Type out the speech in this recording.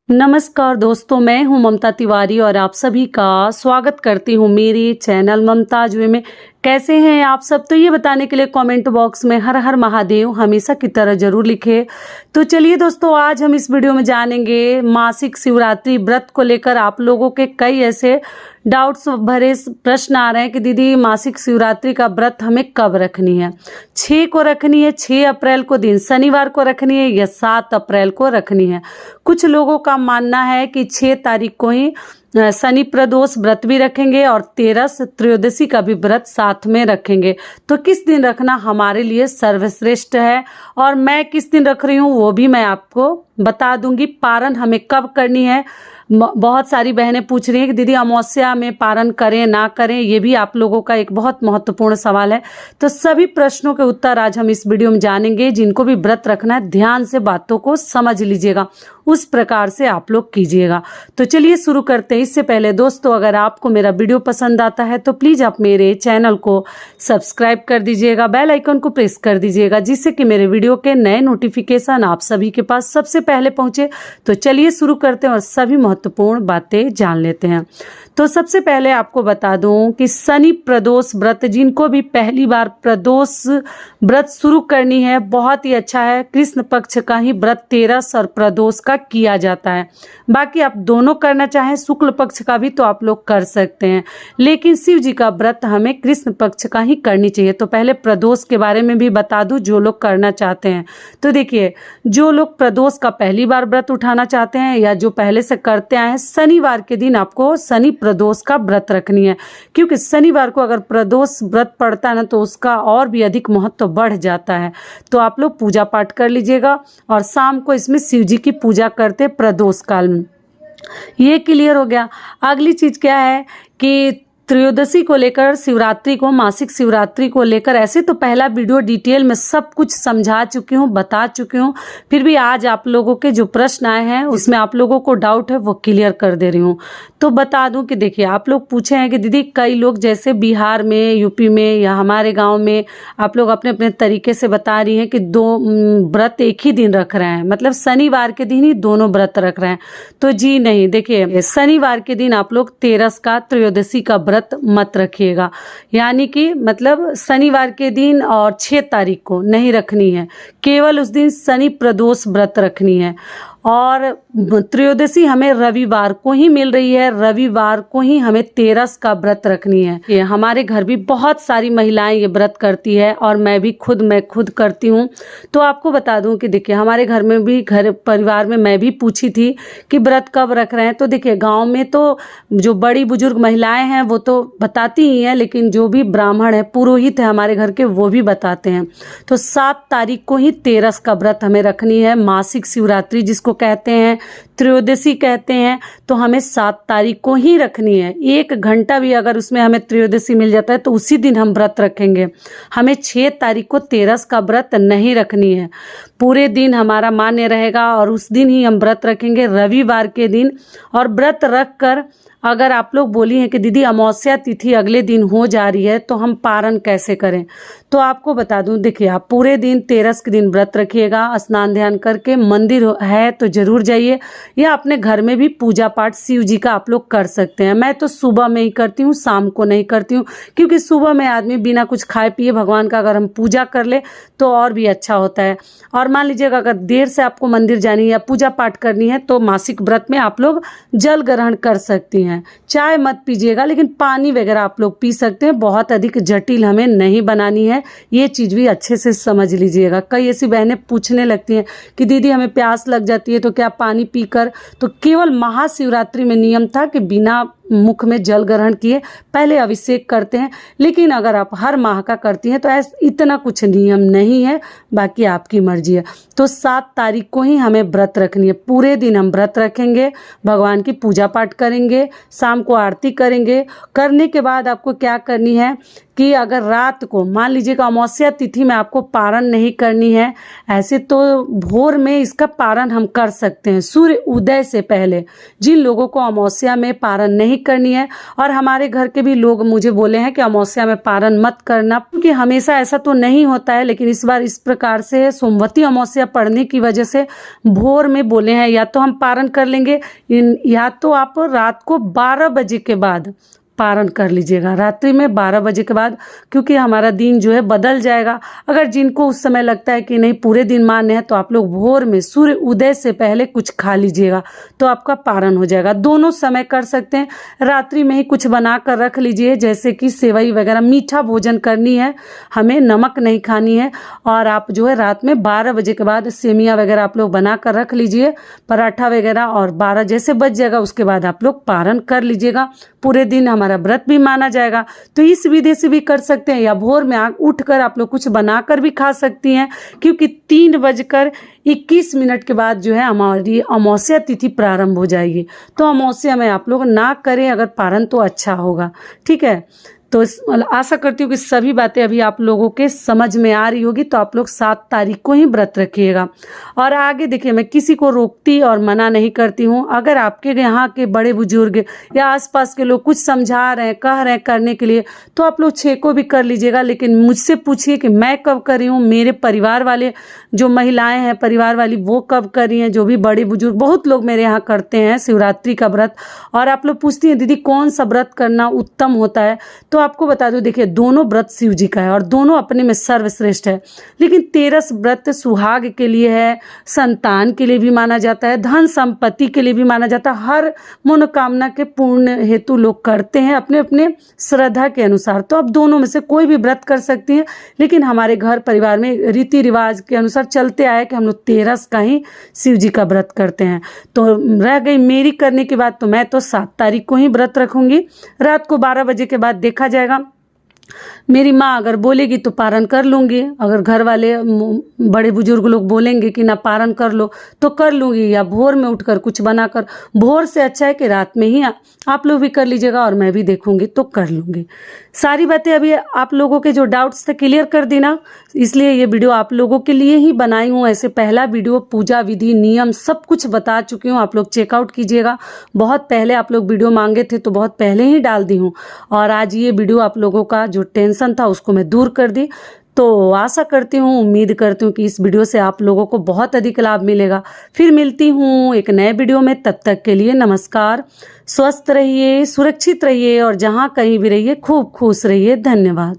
नमस्कार दोस्तों, मैं हूं ममता तिवारी और आप सभी का स्वागत करती हूं मेरे चैनल ममताज वे में। कैसे हैं आप सब? तो ये बताने के लिए कमेंट बॉक्स में हर हर महादेव हमेशा की तरह जरूर लिखे। तो चलिए दोस्तों, आज हम इस वीडियो में जानेंगे मासिक शिवरात्रि व्रत को लेकर आप लोगों के कई ऐसे डाउट्स भरे प्रश्न आ रहे हैं कि दीदी मासिक शिवरात्रि का व्रत हमें कब रखनी है। 6 को रखनी है, 6 अप्रैल को दिन शनिवार को रखनी है या 7 अप्रैल को रखनी है। कुछ लोगों का मानना है कि 6 तारीख को ही शनि प्रदोष व्रत भी रखेंगे और 13 त्रयोदशी का भी व्रत साथ में रखेंगे। तो किस दिन रखना हमारे लिए सर्वश्रेष्ठ है और मैं किस दिन रख रही हूँ वो भी मैं आपको बता दूंगी। पारण हमें कब करनी है, बहुत सारी बहनें पूछ रही हैं कि दीदी अमावस्या में पारण करें ना करें, ये भी आप लोगों का एक बहुत महत्वपूर्ण सवाल है। तो सभी प्रश्नों के उत्तर आज हम इस वीडियो में जानेंगे। जिनको भी व्रत रखना है ध्यान से बातों को समझ लीजिएगा, उस प्रकार से आप लोग कीजिएगा। तो चलिए शुरू करते हैं। इससे पहले दोस्तों, अगर आपको मेरा वीडियो पसंद आता है तो प्लीज़ आप मेरे चैनल को सब्सक्राइब कर दीजिएगा, बेल आइकन को प्रेस कर दीजिएगा, जिससे कि मेरे वीडियो के नए नोटिफिकेशन आप सभी के पास सबसे पहले पहुंचे। तो चलिए शुरू करते हैं और सभी महत्वपूर्ण बातें जान लेते हैं। तो सबसे पहले आपको बता दूं कि शनि प्रदोष व्रत, जिनको भी पहली बार प्रदोष व्रत शुरू करनी है, बहुत ही अच्छा है। कृष्ण पक्ष का ही व्रत 13 और प्रदोष का किया जाता है। बाकी आप दोनों करना चाहें, शुक्ल पक्ष का भी तो आप लोग कर सकते हैं, लेकिन शिव जी का व्रत हमें कृष्ण पक्ष का ही करनी चाहिए। तो पहले प्रदोष के बारे में भी बता दूं जो लोग करना चाहते हैं। तो देखिए, जो लोग प्रदोष का पहली बार व्रत उठाना चाहते हैं या जो पहले से करते आए हैं, शनिवार के दिन आपको शनि प्रदोष का व्रत रखनी है। क्योंकि शनिवार को अगर प्रदोष व्रत पड़ता है ना तो उसका और भी अधिक महत्व बढ़ जाता है। तो आप लोग पूजा पाठ कर लीजिएगा और शाम को इसमें शिव जी की पूजा करते प्रदोष काल में। ये क्लियर हो गया। अगली चीज क्या है कि त्रयोदशी को लेकर, शिवरात्रि को, मासिक शिवरात्रि को लेकर ऐसे तो पहला वीडियो डिटेल में सब कुछ समझा चुकी हूँ, बता चुकी हूँ। फिर भी आज आप लोगों के जो प्रश्न आए हैं उसमें आप लोगों को डाउट है वो क्लियर कर दे रही हूँ। तो बता दूं कि देखिए, आप लोग पूछे हैं कि दीदी कई लोग जैसे बिहार में, यूपी में या हमारे गाँव में आप लोग अपने अपने तरीके से बता रही हैं कि 2 व्रत एक ही दिन रख रहे हैं, मतलब शनिवार के दिन ही दोनों व्रत रख रहे हैं। तो जी नहीं, देखिए शनिवार के दिन आप लोग 13 का त्रयोदशी का व्रत मत रखिएगा। यानी कि मतलब शनिवार के दिन और 6 तारीख को नहीं रखनी है, केवल उस दिन शनि प्रदोष व्रत रखनी है। और त्रयोदशी हमें रविवार को ही मिल रही है, रविवार को ही हमें 13 का व्रत रखनी है। ये हमारे घर भी बहुत सारी महिलाएं ये व्रत करती है और मैं खुद करती हूँ। तो आपको बता दूं कि देखिए, हमारे घर में भी, घर परिवार में मैं भी पूछी थी कि व्रत कब रख रहे हैं। तो देखिए, गाँव में तो जो बड़ी बुजुर्ग महिलाएं हैं वो तो बताती ही हैं, लेकिन जो भी ब्राह्मण है, पुरोहित है हमारे घर के, वो भी बताते हैं। तो 7 तारीख को ही 13 का व्रत हमें रखनी है। मासिक शिवरात्रि जिसको कहते हैं, त्रयोदशी कहते हैं, तो हमें 7 तारीख को ही रखनी है। 1 घंटा भी अगर उसमें हमें त्रयोदशी मिल जाता है तो उसी दिन हम व्रत रखेंगे। हमें 6 तारीख को 13 का व्रत नहीं रखनी है। पूरे दिन हमारा मान्य रहेगा और उस दिन ही हम व्रत रखेंगे, रविवार के दिन। और व्रत रख कर अगर आप लोग बोली हैं कि दीदी अमावस्या तिथि अगले दिन हो जा रही है तो हम पारण कैसे करें, तो आपको बता दूं, देखिए आप पूरे दिन 13 के दिन व्रत रखिएगा। स्नान ध्यान करके, मंदिर है तो जरूर जाइए, या अपने घर में भी पूजा पाठ शिव जी का आप लोग कर सकते हैं। मैं तो सुबह में ही करती हूँ, शाम को नहीं करती हूँ, क्योंकि सुबह में आदमी बिना कुछ खाए पिए भगवान का अगर हम पूजा कर ले तो और भी अच्छा होता है। और मान लीजिएगा अगर देर से आपको मंदिर जानी है या पूजा पाठ करनी है तो मासिक व्रत में आप लोग जल ग्रहण कर सकती हैं। चाय मत पीजिएगा, लेकिन पानी वगैरह आप लोग पी सकते हैं। बहुत अधिक जटिल हमें नहीं बनानी है, ये चीज़ भी अच्छे से समझ लीजिएगा। कई ऐसी बहनें पूछने लगती हैं कि दीदी हमें प्यास लग जाती है तो क्या पानी पीकर, तो केवल महाशिवरात्रि में नियम था कि बिना मुख में जल ग्रहण किए पहले अभिषेक करते हैं, लेकिन अगर आप हर माह का करती हैं तो इतना कुछ नियम नहीं है, बाकी आपकी मर्जी है। तो 7 तारीख को ही हमें व्रत रखनी है। पूरे दिन हम व्रत रखेंगे, भगवान की पूजा पाठ करेंगे, शाम को आरती करेंगे। करने के बाद आपको क्या करनी है कि अगर रात को मान लीजिएगा अमावस्या तिथि में आपको पारण नहीं करनी है, ऐसे तो भोर में इसका पारण हम कर सकते हैं सूर्य उदय से पहले। जिन लोगों को अमावस्या में पारण नहीं करनी है, और हमारे घर के भी लोग मुझे बोले हैं कि अमावस्या में पारण मत करना, क्योंकि हमेशा ऐसा तो नहीं होता है, लेकिन इस बार इस प्रकार से सोमवती अमावस्या पड़ने की वजह से भोर में बोले हैं या तो हम पारण कर लेंगे, या तो आप रात को 12 बजे के बाद पारण कर लीजिएगा, रात्रि में 12 बजे के बाद, क्योंकि हमारा दिन जो है बदल जाएगा। अगर जिनको उस समय लगता है कि नहीं पूरे दिन मान्य है, तो आप लोग भोर में सूर्य उदय से पहले कुछ खा लीजिएगा, तो आपका पारण हो जाएगा। दोनों समय कर सकते हैं, रात्रि में ही कुछ बना कर रख लीजिए, जैसे कि सेवई वगैरह, मीठा भोजन करनी है हमें, नमक नहीं खानी है। और आप जो है रात में 12 बजे के बाद सेमिया वगैरह आप लोग बना कर रख लीजिए, पराठा वगैरह, और 12 जैसे बज जाएगा उसके बाद आप लोग पारण कर लीजिएगा। पूरे दिन हमारा व्रत भी माना जाएगा। तो इस विधि से भी कर सकते हैं, या भोर में उठकर आप लोग कुछ बनाकर भी खा सकती हैं, क्योंकि 3:21 के बाद जो है हमारी अमावस्या तिथि प्रारंभ हो जाएगी। तो अमावस्या में आप लोग ना करें अगर पारण, तो अच्छा होगा। ठीक है, तो आशा करती हूँ कि सभी बातें अभी आप लोगों के समझ में आ रही होगी। तो आप लोग 7 तारीख को ही व्रत रखिएगा। और आगे देखिए, मैं किसी को रोकती और मना नहीं करती हूँ। अगर आपके यहाँ के बड़े बुजुर्ग या आसपास के लोग कुछ समझा रहे हैं, कह रहे हैं करने के लिए, तो आप लोग 6 को भी कर लीजिएगा, लेकिन मुझसे पूछिए कि मैं कब कर रही हूँ, मेरे परिवार वाले जो महिलाएं हैं परिवार वाली वो कब कर रही हैं, जो भी बड़े बुजुर्ग, बहुत लोग मेरे यहाँ करते हैं शिवरात्रि का व्रत। और आप लोग पूछती हैं दीदी कौन सा व्रत करना उत्तम होता है, तो आपको बता दो, देखिए दोनों व्रत शिव जी का है और दोनों अपने में सर्वश्रेष्ठ है। लेकिन 13 व्रत सुहाग के लिए है, संतान के लिए भी माना जाता है, धन संपत्ति के लिए भी माना जाता है। हर मनोकामना के पूर्ण हेतु लोग करते हैं अपने अपने श्रद्धा के अनुसार। तो आप दोनों में से कोई भी व्रत कर सकती हैं, लेकिन हमारे घर परिवार में रीति रिवाज के अनुसार चलते आए कि हम लोग 13 का ही शिव जी का व्रत करते हैं। तो रह गई मेरी करने की बात, तो मैं तो 7 तारीख को ही व्रत रखूंगी। रात को 12 बजे के बाद देखा जाएगा। मेरी माँ अगर बोलेगी तो पारण कर लूँगी, अगर घर वाले बड़े बुजुर्ग लोग बोलेंगे कि ना पारण कर लो तो कर लूँगी, या भोर में उठकर कुछ बनाकर। भोर से अच्छा है कि रात में ही आप लोग भी कर लीजिएगा और मैं भी देखूँगी तो कर लूँगी। सारी बातें अभी आप लोगों के जो डाउट्स थे क्लियर कर दी ना, इसलिए ये वीडियो आप लोगों के लिए ही बनाई हूँ। ऐसे पहला वीडियो पूजा विधि नियम सब कुछ बता चुकी हूँ, आप लोग चेकआउट कीजिएगा। बहुत पहले आप लोग वीडियो मांगे थे तो बहुत पहले ही डाल दी हूँ, और आज ये वीडियो आप लोगों का जो टेंशन था उसको मैं दूर कर दी। तो आशा करती हूँ, उम्मीद करती हूँ कि इस वीडियो से आप लोगों को बहुत अधिक लाभ मिलेगा। फिर मिलती हूँ एक नए वीडियो में, तब तक के लिए नमस्कार। स्वस्थ रहिए, सुरक्षित रहिए, और जहाँ कहीं भी रहिए खूब खुश रहिए। धन्यवाद।